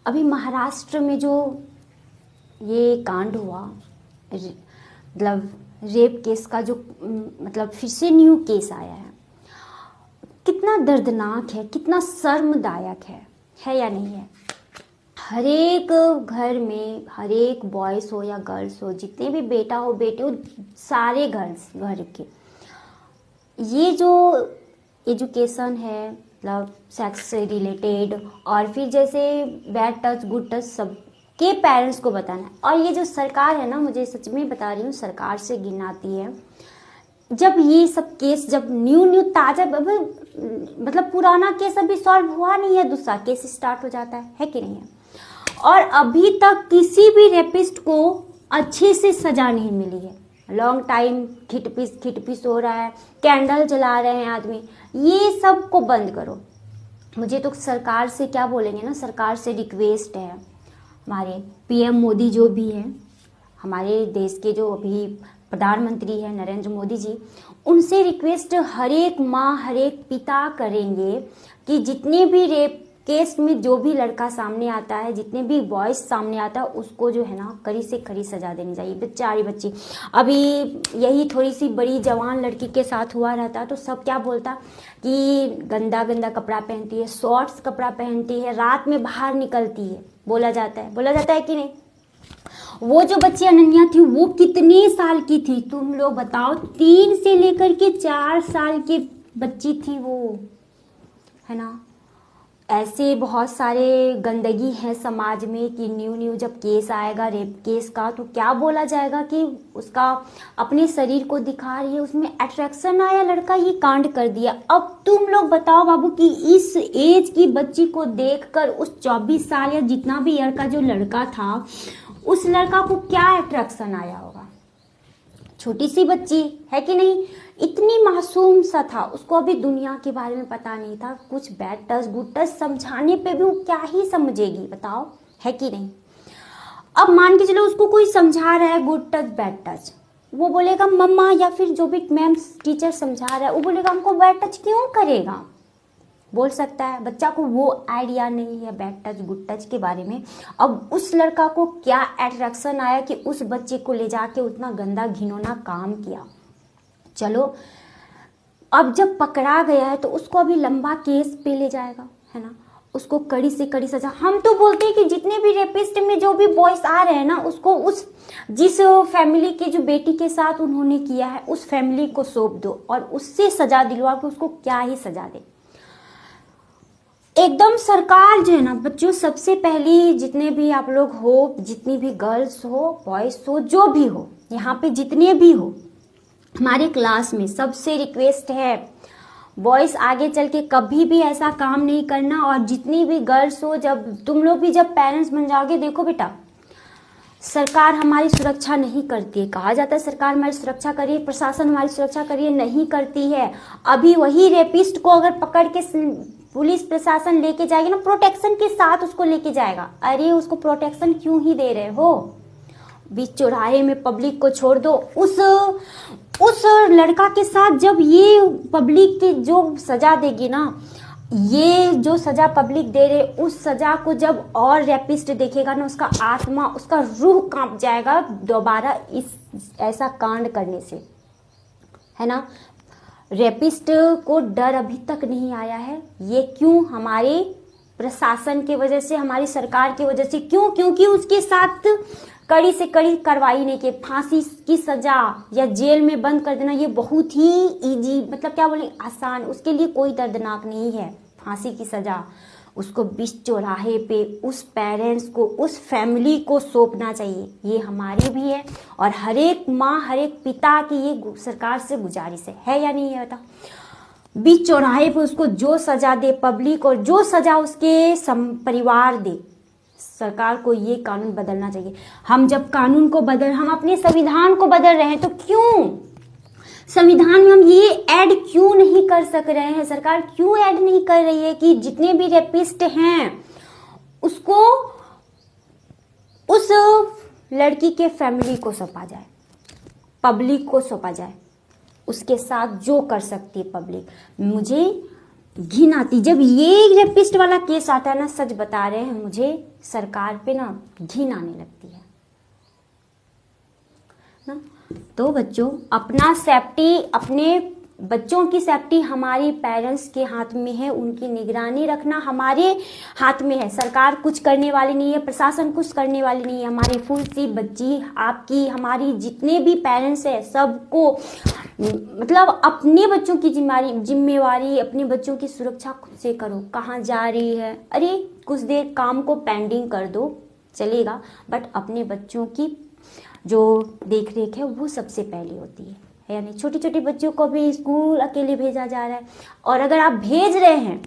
अभी महाराष्ट्र में जो ये कांड हुआ, मतलब रेप केस का जो मतलब फिर से न्यू केस आया है, कितना दर्दनाक है, कितना शर्मदायक है या नहीं है। हर एक घर में, हर एक बॉयज़ हो या गर्ल्स हो, जितने भी बेटा हो बेटे हो, सारे घर के ये जो एजुकेशन है, मतलब सेक्स से रिलेटेड, और फिर जैसे बैड टच गुड टच सब के पेरेंट्स को बताना है। और ये जो सरकार है ना, मुझे सच में बता रही हूँ, सरकार से घिन आती है जब ये सब केस, जब न्यू ताज़ा, मतलब पुराना केस अभी सॉल्व हुआ नहीं है, दूसरा केस स्टार्ट हो जाता है कि नहीं है। और अभी तक किसी भी रेपिस्ट को अच्छे से सजा नहीं मिली है। लॉन्ग टाइम खिटपिस हो रहा है, कैंडल जला रहे हैं आदमी, ये सब को बंद करो। मुझे तो सरकार से क्या बोलेंगे ना, सरकार से रिक्वेस्ट है, हमारे पीएम मोदी जो भी हैं, हमारे देश के जो अभी प्रधानमंत्री हैं नरेंद्र मोदी जी, उनसे रिक्वेस्ट हर एक माँ, हर एक पिता करेंगे कि जितने भी रेप केस में जो भी लड़का सामने आता है, जितने भी बॉयज सामने आता है, उसको जो है ना कड़ी से कड़ी सजा देनी चाहिए। बेचारी बच्ची, अभी यही थोड़ी सी बड़ी जवान लड़की के साथ हुआ रहता तो सब क्या बोलता कि गंदा गंदा कपड़ा पहनती है, शॉर्ट्स कपड़ा पहनती है, रात में बाहर निकलती है, बोला जाता है कि नहीं। वो जो बच्ची अनन्या थी, वो कितने साल की थी तुम लोग बताओ? 3 से लेकर के 4 साल की बच्ची थी वो, है ना। ऐसे बहुत सारे गंदगी है समाज में कि न्यू जब केस आएगा रेप केस का, तो क्या बोला जाएगा कि उसका अपने शरीर को दिखा रही है, उसमें अट्रैक्शन आया, लड़का ये कांड कर दिया। अब तुम लोग बताओ बाबू कि इस एज की बच्ची को देखकर उस 24 साल या जितना भी ईयर का जो लड़का था, उस लड़का को क्या अट्रैक्शन आया होगा। छोटी सी बच्ची है कि नहीं, इतनी मासूम सा था, उसको अभी दुनिया के बारे में पता नहीं था, कुछ बैड टच गुड टच समझाने पे भी वो क्या ही समझेगी बताओ, है कि नहीं। अब मान के चलो उसको कोई समझा रहा है गुड टच बैड टच, वो बोलेगा मम्मा, या फिर जो भी मैम टीचर समझा रहा है वो बोलेगा हमको बैड टच क्यों करेगा, बोल सकता है। बच्चा को वो आइडिया नहीं है बैड टच गुड टच के बारे में। अब उस लड़का को क्या अट्रैक्शन आया कि उस बच्चे को ले जाके उतना गंदा घिनौना काम किया। चलो अब जब पकड़ा गया है तो उसको अभी लंबा केस पे ले जाएगा, है ना, उसको कड़ी से कड़ी सजा। हम तो बोलते हैं कि जितने भी रेपिस्ट में जो भी बॉयज आ रहे हैं ना, उसको उस जिस फैमिली के जो बेटी के साथ उन्होंने किया है उस फैमिली को सौंप दो और उससे सजा दिलवा के उसको क्या ही सजा दे। एकदम सरकार जो है ना बच्चों, सबसे पहली जितने भी आप लोग हो, जितनी भी गर्ल्स हो बॉयज हो, जो भी हो यहाँ पे जितने भी हो हमारे क्लास में, सबसे रिक्वेस्ट है बॉयज आगे चल के कभी भी ऐसा काम नहीं करना। और जितनी भी गर्ल्स हो, जब तुम लोग भी जब पेरेंट्स बन जाओगे, देखो बेटा सरकार हमारी सुरक्षा नहीं करती है। कहा जाता है सरकार हमारी सुरक्षा करिए, प्रशासन हमारी सुरक्षा करिए, नहीं करती है। अभी वही रेपिस्ट को अगर पकड़ के पुलिस प्रशासन लेके जाएगी ना, प्रोटेक्शन के साथ उसको लेके जाएगा। अरे उसको प्रोटेक्शन क्यों ही दे रहे हो, बीच चौराहे में पब्लिक को छोड़ दो। उस लड़का के साथ जब ये पब्लिक की जो सजा देगी ना, ये जो सजा पब्लिक दे रहे, उस सजा को जब और रेपिस्ट देखेगा ना, उसका आत्मा, उसका रूह कांप जाएगा दोबारा इस ऐसा कांड करने से, है ना। रेपिस्ट को डर अभी तक नहीं आया है। ये क्यों? हमारे प्रशासन की वजह से, हमारी सरकार की वजह से। क्यों? क्योंकि उसके साथ कड़ी से कड़ी कार्रवाई नहीं की। फांसी की सजा या जेल में बंद कर देना ये बहुत ही इजी, मतलब क्या बोले, आसान, उसके लिए कोई दर्दनाक नहीं है फांसी की सजा। उसको बीच चौराहे पे उस पेरेंट्स को, उस फैमिली को सौंपना चाहिए। ये हमारी भी है और हर एक माँ, हर एक पिता की ये सरकार से गुजारिश है या नहीं है बता। बीच चौराहे पे उसको जो सजा दे पब्लिक और जो सजा उसके परिवार दे, सरकार को ये कानून बदलना चाहिए। हम जब कानून को हम अपने संविधान को बदल रहे हैं, तो क्यों संविधान में हम ये ऐड क्यों नहीं कर सक रहे हैं? सरकार क्यों ऐड नहीं कर रही है कि जितने भी रेपिस्ट हैं उसको उस लड़की के फैमिली को सौंपा जाए, पब्लिक को सौंपा जाए, उसके साथ जो कर सकती है पब्लिक। मुझे घिन आती जब ये रेपिस्ट वाला केस आता है ना, सच बता रहे हैं, मुझे सरकार पे ना घिन आने लगती है ना। तो बच्चों, अपना सेफ्टी, अपने बच्चों की सेफ्टी हमारी पेरेंट्स के हाथ में है, उनकी निगरानी रखना हमारे हाथ में है। सरकार कुछ करने वाली नहीं है, प्रशासन कुछ करने वाली नहीं है। हमारी फुल सी बच्ची, आपकी, हमारी जितने भी पेरेंट्स हैं, सबको मतलब अपने बच्चों की जिम्मेवारी, अपने बच्चों की सुरक्षा खुद से करो। कहाँ जा रही है, अरे कुछ देर काम को पेंडिंग कर दो, चलेगा, बट अपने बच्चों की जो देख रेख है वो सबसे पहले होती है। यानी छोटी छोटी बच्चों को भी स्कूल अकेले भेजा जा रहा है, और अगर आप भेज रहे हैं,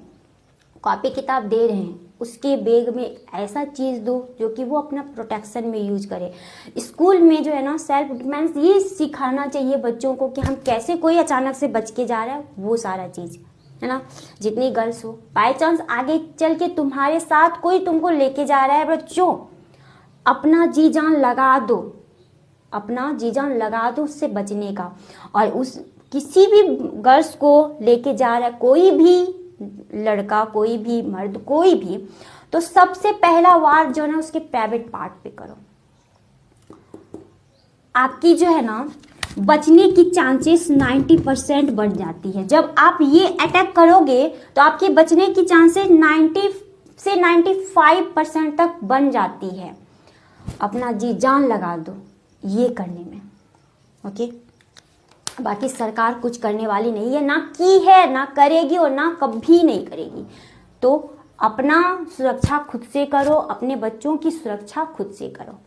कॉपी किताब दे रहे हैं, उसके बैग में ऐसा चीज़ दो जो कि वो अपना प्रोटेक्शन में यूज करे। स्कूल में जो है ना, सेल्फ डिफेंस ये सिखाना चाहिए बच्चों को कि हम कैसे, कोई अचानक से बच के जा रहा है, वो सारा चीज़ है ना। जितनी गर्ल्स हो, बाई चांस आगे चल के तुम्हारे साथ कोई तुमको लेके जा रहा है, बच्चों अपना जी जान लगा दो, अपना जी जान लगा दो उससे बचने का। और उस किसी भी गर्ल्स को लेके जा रहा है कोई भी लड़का, कोई भी मर्द, कोई भी, तो सबसे पहला वार जो है ना उसके प्राइवेट पार्ट पे करो। आपकी जो है ना बचने की चांसेस 90% बढ़ जाती है। जब आप ये अटैक करोगे तो आपके बचने की चांसेस 90 से 95% तक बन जाती है। अपना जी जान लगा दो ये करने में, ओके। बाकी सरकार कुछ करने वाली नहीं है, ना की है, ना करेगी, और ना कभी नहीं करेगी। तो अपना सुरक्षा खुद से करो, अपने बच्चों की सुरक्षा खुद से करो।